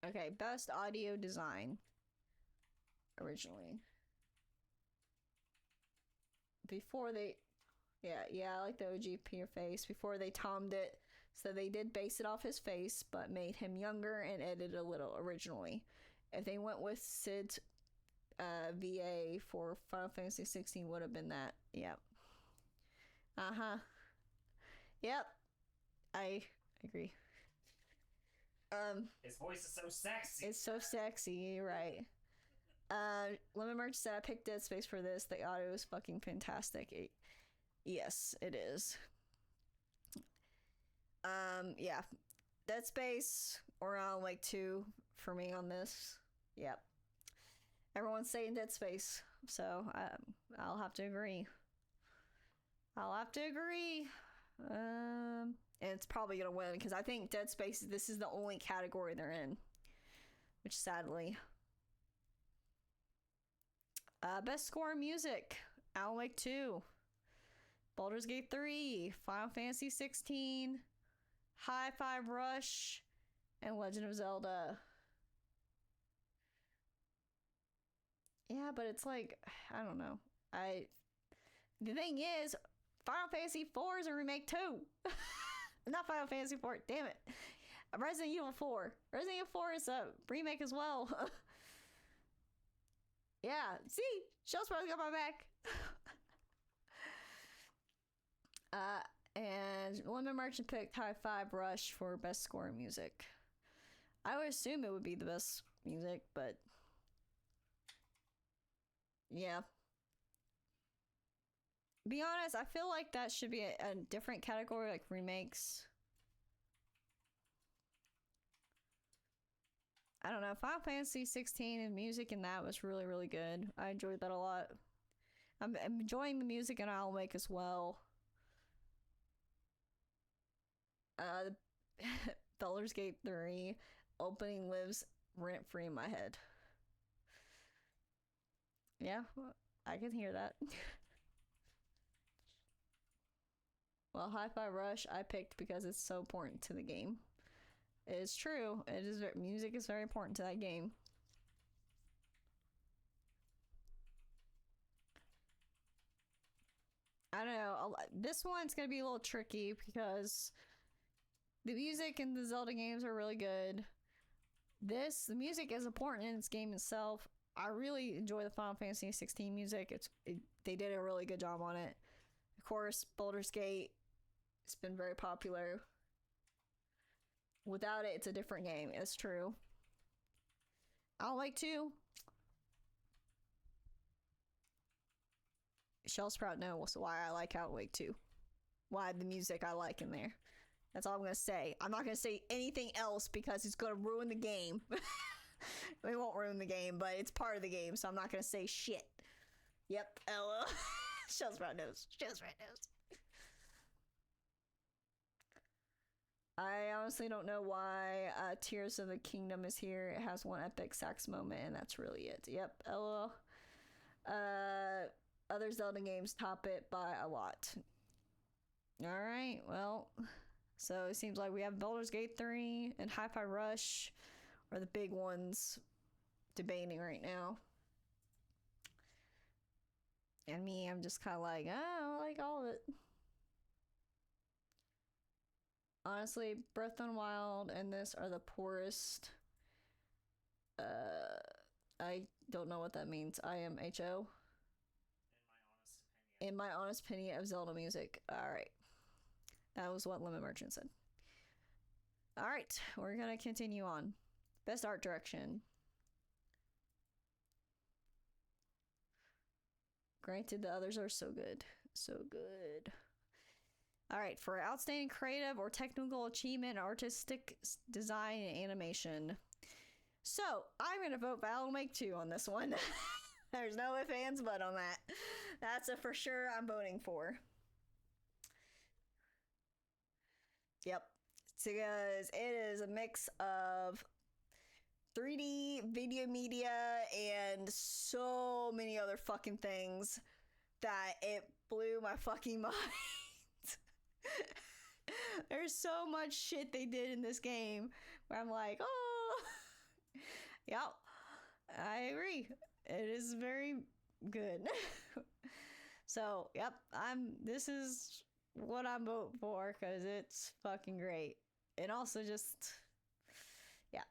Okay, best audio design. Originally. Before they... Yeah, I like the OG Peter face. Before they Tom'd it. So they did base it off his face, but made him younger and edited a little originally. If they went with Sid's VA for Final Fantasy 16, would have been that. Yep. Yep. I agree. His voice is so sexy. It's so sexy, right? Lemon Merch said I picked Dead Space for this. The audio is fucking fantastic. Yes, it is. Yeah. Dead Space or Alan Wake 2 for me on this. Yep. Everyone's saying Dead Space, so I'll have to agree. And it's probably gonna win because I think Dead Space, this is the only category they're in, which sadly. Best score music: Alan Wake 2, Baldur's Gate 3, Final Fantasy 16, Hi-Fi Rush, and Legend of Zelda. Yeah, but it's like, I don't know. The thing is, Final Fantasy 4 is a remake too. Not Final Fantasy 4, damn it. Resident Evil 4. Resident Evil 4 is a remake as well. Yeah, see? Shell's probably got my back. And Lemon Merchant picked High Five Rush for best score in music. I would assume it would be the best music, but yeah. Be honest, I feel like that should be a different category, like remakes. I don't know. Final Fantasy 16 and music in that was really, really good. I enjoyed that a lot. I'm enjoying the music in Alan Wake as well. Baldur's Gate 3 opening lives rent-free in my head. Yeah, I can hear that. Well, Hi-Fi Rush I picked because it's so important to the game. It is true. Music is very important to that game. I don't know. This one's gonna be a little tricky because the music in the Zelda games are really good. The music is important in its game itself. I really enjoy the Final Fantasy 16 music. They did a really good job on it. Of course, Baldur's Gate, it's been very popular. Without it, it's a different game. It's true. Alan Wake 2. Shell Sprout knows why I like Alan Wake 2. Why the music I like in there. That's all I'm going to say. I'm not going to say anything else because it's going to ruin the game. We won't ruin the game, but it's part of the game, so I'm not gonna say shit. Yep, LOL. Shells right nose. Shells right nose. I honestly don't know why Tears of the Kingdom is here. It has one epic sax moment, and that's really it. Yep, LOL. Other Zelda games top it by a lot. Alright, well, so it seems like we have Baldur's Gate 3 and Hi-Fi Rush are the big ones debating right now. And me, I'm just kind of like, oh, I like all of it. Honestly, Breath of the Wild and this are the poorest. I don't know what that means. IMHO. In my honest opinion of Zelda music. Alright. That was what Lemon Merchant said. Alright, we're gonna continue on. Best art direction. Granted, the others are so good. So good. Alright, for outstanding creative or technical achievement, artistic design, and animation. So, I'm gonna vote for Alan Wake 2 on this one. There's no ifs, ands, but on that. That's a for sure I'm voting for. Yep. Because it is a mix of 3D video media and so many other fucking things that it blew my fucking mind. There's so much shit they did in this game where I'm like, oh, yep, I agree. It is very good. So, yep, this is what I'm voting for because it's fucking great. And also just, yeah.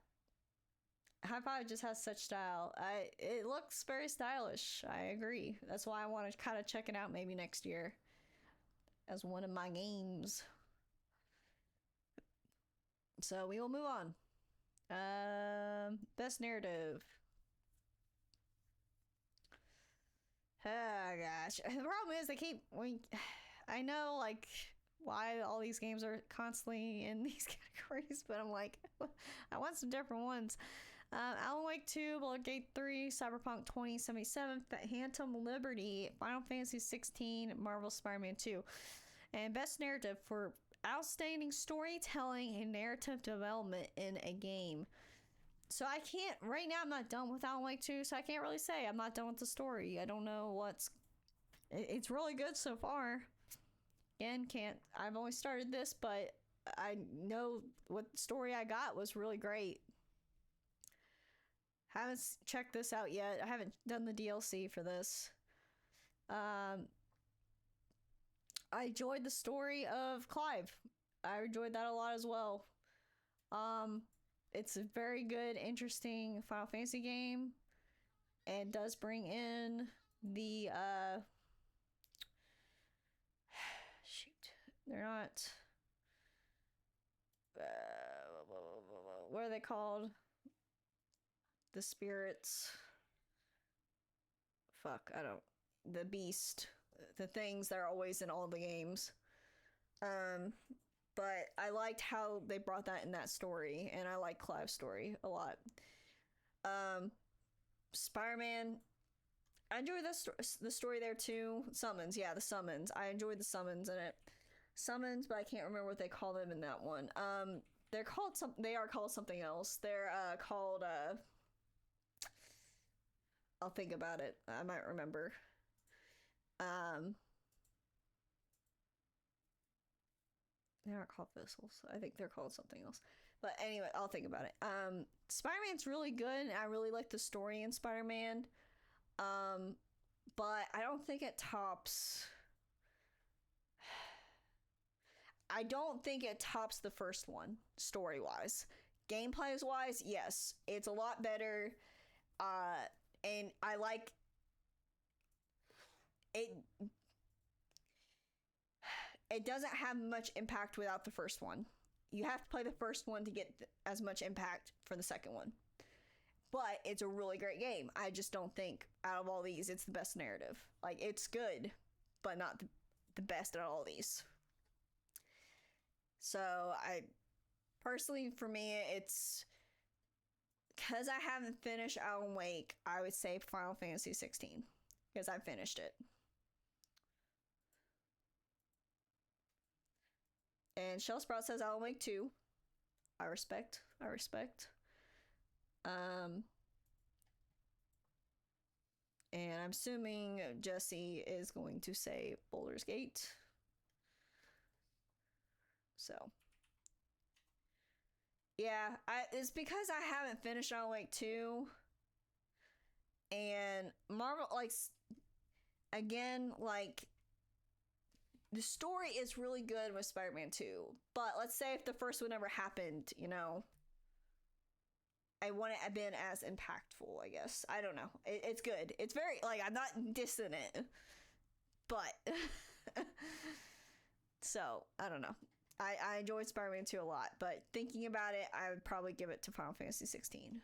High Five just has such style. It looks very stylish. I agree. That's why I want to kind of check it out maybe next year as one of my games. So we will move on. Best narrative. Oh gosh. The problem is I know like why all these games are constantly in these categories, but I'm like, I want some different ones. Alan Wake 2, Baldur's Gate 3, Cyberpunk 2077, Phantom Liberty, Final Fantasy 16, Marvel Spider-Man 2. And best narrative for outstanding storytelling and narrative development in a game. So I can't, right now I'm not done with Alan Wake 2, so I can't really say I'm not done with the story. I don't know it's really good so far. Again, I've only started this, but I know what story I got was really great. Haven't checked this out yet. I haven't done the DLC for this. I enjoyed the story of Clive. I enjoyed that a lot as well. It's a very good, interesting Final Fantasy game, and does bring in the shoot, they're not. What are they called? The spirits. Fuck, I don't. The beast. The things that are always in all the games. But I liked how they brought that in that story, and I like Clive's story a lot. Spider-Man, I enjoyed the story there too. Summons, yeah, the summons. I enjoyed the summons in it. Summons, but I can't remember what they call them in that one. They are called something else. They're called I'll think about it. I might remember. They're not called vessels. I think they're called something else. But anyway, I'll think about it. Spider-Man's really good, and I really like the story in Spider-Man. But I don't think it tops. I don't think it tops the first one, story-wise. Gameplay-wise, yes. It's a lot better. And I like it. It doesn't have much impact without the first one. You have to play the first one to get as much impact for the second one. But it's a really great game. I just don't think out of all these, it's the best narrative. Like, it's good, but not the best out of all these. So, personally, for me, it's because I haven't finished Alan Wake, I would say Final Fantasy 16 because I finished it. And Shell Sprout says Alan Wake 2. I respect. I respect. And I'm assuming Jesse is going to say Baldur's Gate. So, yeah, it's because I haven't finished Alan Wake 2. And Marvel, like, again, like, the story is really good with Spider-Man 2. But let's say if the first one never happened, you know, I wouldn't have been as impactful, I guess. I don't know. It's good. It's very, like, I'm not dissing it. But, so, I don't know. I enjoyed Spider-Man 2 a lot. But thinking about it, I would probably give it to Final Fantasy 16.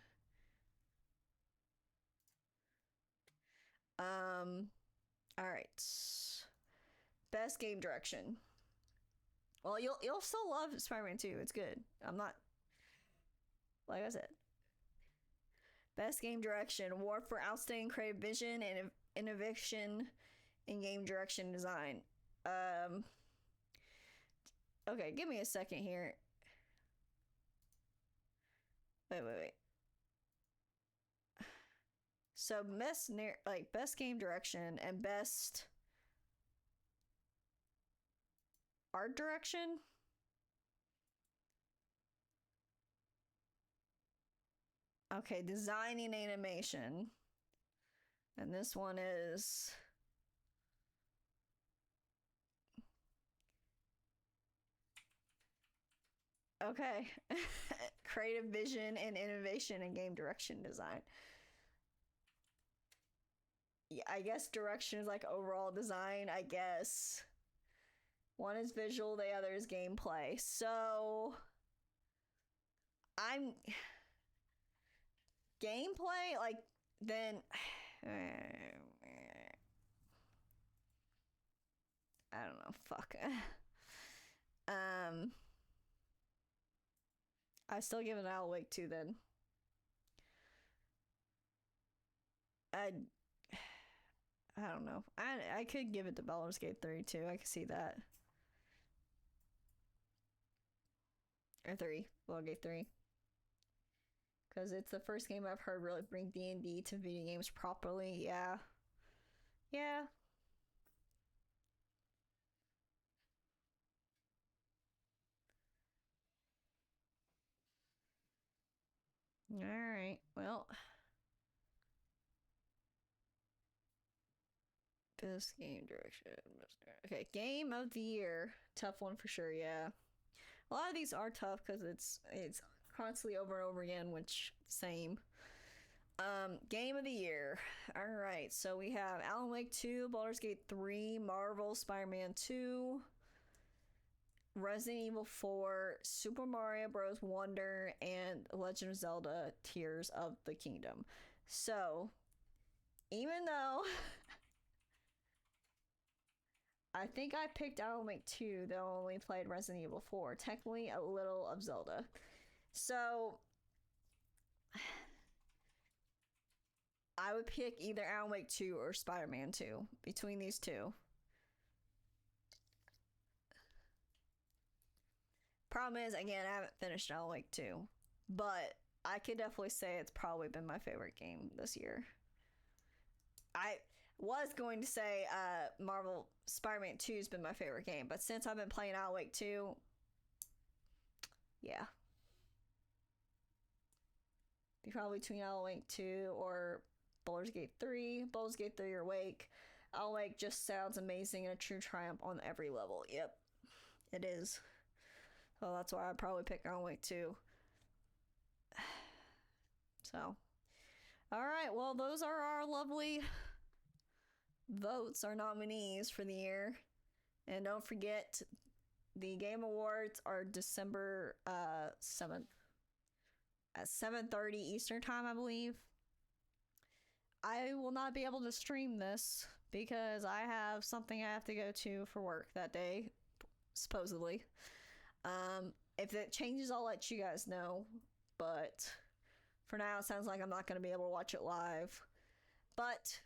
All right. Best game direction. Well, you'll still love Spider-Man 2. It's good. I'm not, like I said. Best game direction. Award for outstanding creative vision and innovation in game direction design. Okay, give me a second here. Wait. So best game direction and best art direction. Okay, designing animation. And this one is okay. Creative vision and innovation in game direction design. Yeah, I guess direction is like overall design, I guess. One is visual, the other is gameplay. So I'm gameplay, like, then I don't know, fuck. I still give it an Alan Wake 2 then. I don't know. I could give it to Baldur's Gate 3 too. I could see that. Or 3. Baldur's Gate 3. Because it's the first game I've heard really bring D&D to video games properly. Yeah. Yeah. Alright. Well. Best game direction. Okay, game of the year. Tough one for sure, yeah. A lot of these are tough because it's constantly over and over again, which same. Game of the year. All right, so we have Alan Wake 2, Baldur's Gate 3, Marvel Spider-Man 2, Resident Evil 4, Super Mario Bros. Wonder, and Legend of Zelda: Tears of the Kingdom. So, even though I think I picked Alan Wake 2, though I only played Resident Evil 4, technically a little of Zelda. So, I would pick either Alan Wake 2 or Spider-Man 2 between these two. Problem is, again, I haven't finished Alan Wake 2, but I could definitely say it's probably been my favorite game this year. I was going to say Marvel Spider-Man 2 has been my favorite game, but since I've been playing Alan Wake 2, yeah. Be probably between Alan Wake 2 or Baldur's Gate 3. Baldur's Gate 3 or Wake. Alan Wake just sounds amazing and a true triumph on every level. Yep, it is. So that's why I'd probably pick Alan Wake 2. So, all right. Well, those are our lovely votes, our nominees for the year. And don't forget, the Game Awards are December 7th at 7:30 Eastern Time, I believe. I will not be able to stream this because I have something I have to go to for work that day, supposedly. If it changes, I'll let you guys know. But For now, it sounds like I'm not going to be able to watch it live. But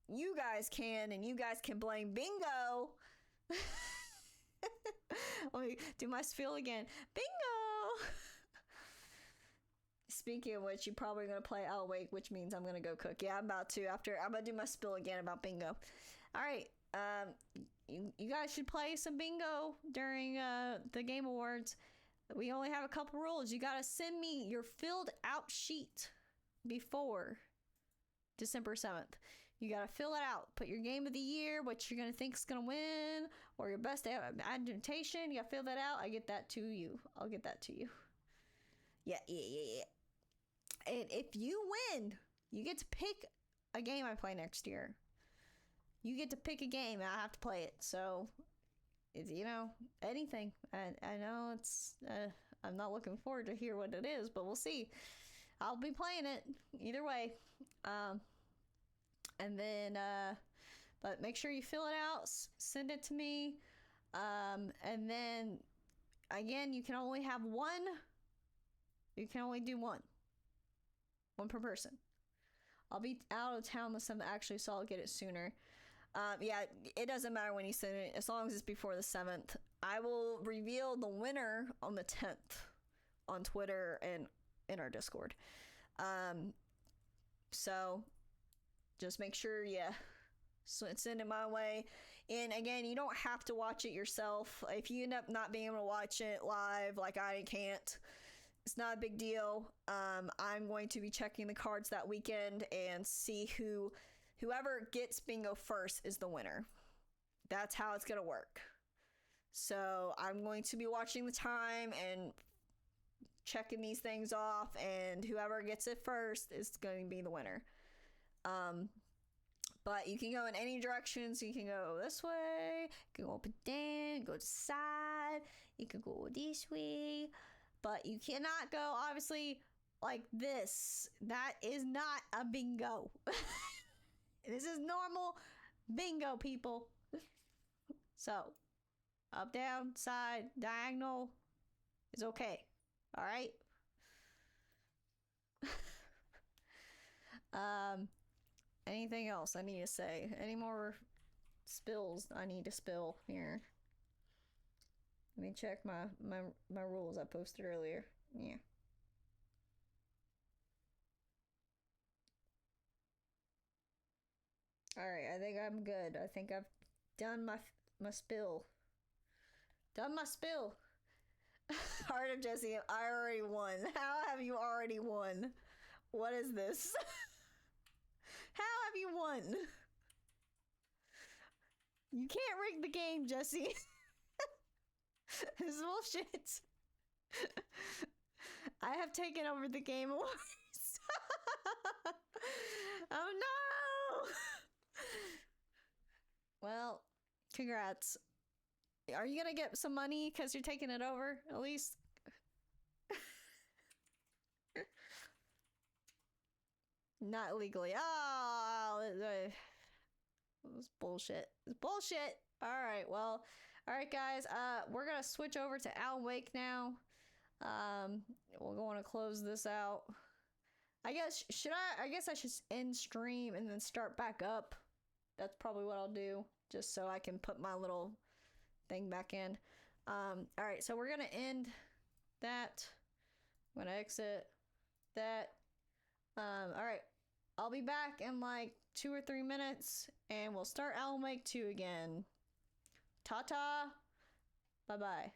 you guys can, and you guys can blame Bingo. Let me do my spiel again. Bingo! Speaking of which, you're probably going to play I'll Wake, which means I'm going to go cook. Yeah, I'm about to. I'm going to do my spiel again about Bingo. All right. You guys should play some Bingo during the Game Awards. We only have a couple rules. You got to send me your filled out sheet before December 7th. You got to fill it out. Put your game of the year, what you're going to think is going to win, or your best adaptation. You got to fill that out. I get that to you. I'll get that to you. Yeah. And if you win, you get to pick a game I play next year. You get to pick a game and I have to play it. So, it's, anything. I know it's, I'm not looking forward to hear what it is, but we'll see. I'll be playing it either way. And then, but make sure you fill it out, send it to me. And then, again, you can only have one. You can only do one per person. I'll be out of town this summer, actually, so I'll get it sooner. Yeah, it doesn't matter when you send it, as long as it's before the 7th. I will reveal the winner on the 10th on Twitter and in our Discord. So just make sure, send it my way. And again, you don't have to watch it yourself. If you end up not being able to watch it live, like I can't, it's not a big deal. I'm going to be checking the cards that weekend and see whoever gets Bingo first is the winner. That's how it's going to work. So I'm going to be watching the time and checking these things off, and whoever gets it first is going to be the winner. But you can go in any directions. You can go this way, you can go up and down, go to the side, you can go this way, but you cannot go, obviously, like this. That is not a bingo. This is normal bingo, people. So, up, down, side, diagonal is okay. All right? Anything else I need to say? Any more spills I need to spill here? Let me check my rules I posted earlier. Yeah. Alright, I think I'm good. I think I've done my spill. Done my spill. Heart of Jesse, I already won. How have you already won? What is this? How have you won? You can't rig the game, Jesse. This is bullshit. I have taken over the Game Awards. Oh no! Well, congrats. Are you gonna get some money because you're taking it over, at least? Not legally. Oh, it's bullshit. It's bullshit. All right, well, all right, guys. We're gonna switch over to Al Wake now. We're going to close this out. I guess I guess I should end stream and then start back up. That's probably what I'll do, just so I can put my little thing back in. All right, so we're gonna end that. I'm gonna exit that. All right, I'll be back in like 2 or 3 minutes, and we'll start Alan Wake 2 again. Ta-ta. Bye-bye.